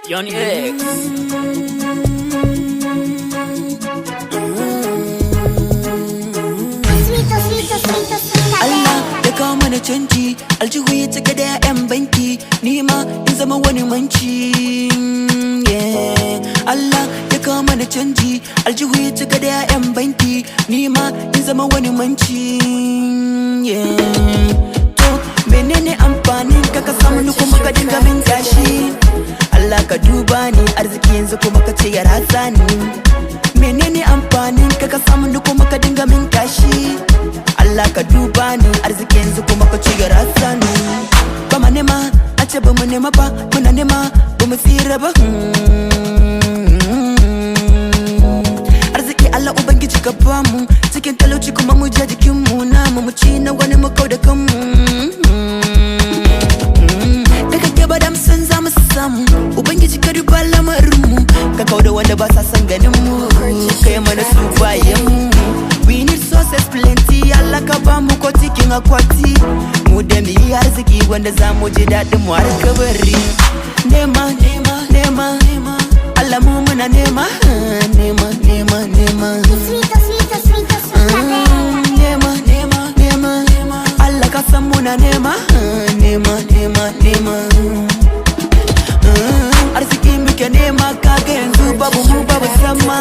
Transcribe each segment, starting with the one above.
Johnny X. Allah ya kawo mana canji, aljihu ya cika da 'yan banki, ni ma in zama wani manci. Allah ya kawo mana canji, aljihu ya cika da 'yan banki, ni ma in zama wani manci. To menene amfanin ka samu ni kuma ka dinga min gashi? Allah ka duba ni, arziki yanzu kuma ka ce ya ratsa ni. Menene amfanin ka samu ni kuma ka dinga min gashi? Allah ka duba ni, arziki yanzu kuma ka ce ya ratsa ni. Ba ma nema, a ce ba mu nema ba, muna nema ba mu tsira ba. Arziki Allah Ubangiji ka bamu, cikin talauci kuma mu je jikinmu, namu mu ci na wani mu kau da kanmu. San za mu samu Ubangiji ka duba lamarinmu, ka kauda wanda ba sa san ganin mu, kai mana su bayan mu. We need success plenty, Allah ka ba mu ko cikin akwati, mu da mu yi arziki wanda za mu ji daɗin mu har kabari. Nema, nema, nema, nema, Allah mu muna nema, nema, nema, nema. Nema, nema, nema, nema, Allah ka san muna nema, nema, nema, nema. Arziki muke nema, kaga yanzu babu mu babu sama.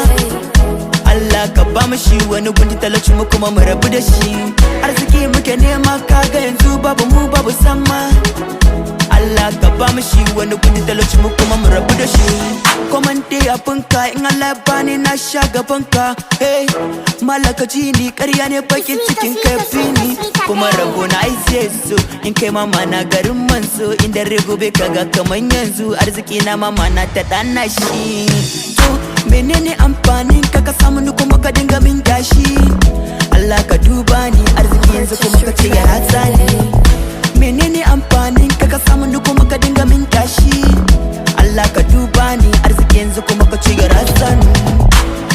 Allah ka ba mu shi, wani gundi talauci mu kuma mu rabu da shi. Arziki muke nema, kaga yanzu babu mu babu sama. Allah ka ba mu shi, wani gundi talauci mu kuma mu rabu da shi. Komande abinka, in Allah ya bani na sha gabanka. Hey, malaka ji ni, ƙarya ne bakin cikin kafi ni, kuma rabo na ai zai zo in kai mama na garin manzo, inda gobe kaga kaman yanzu arziki na mama na ta dana shi. To menene amfanin ka samu ni kuma ka dinga min gashi? Allah ka duba ni, arziki yanzu kuma ka ce ya ratsa ni. Menene amfanin ka samu ni kuma ka dinga min gashi? Allah ka duba ni, arziki yanzu kuma ka ce ya ratsa ni.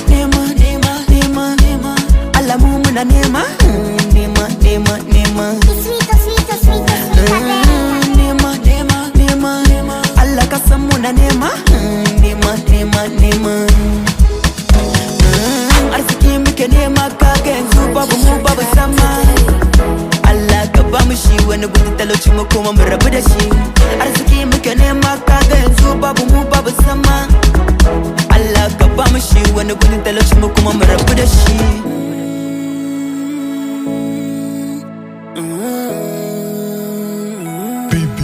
Nema, nema, nema, nema, Allah mu muna nema, nema, nema, nema. Nema, nema, nema, nema, Allah ka san muna nema, nema, nema, nema. Arziki muke nema, kaga yanzu babu mu babu sama. Allah ka ba mu shi, wani gudu talauci mu kuma mu rabu da shi. Arziki muke nema, kaga yanzu babu mu babu sama. Allah ka ba mu shi, wani gudu talauci mu kuma mu rabu da shi. Baby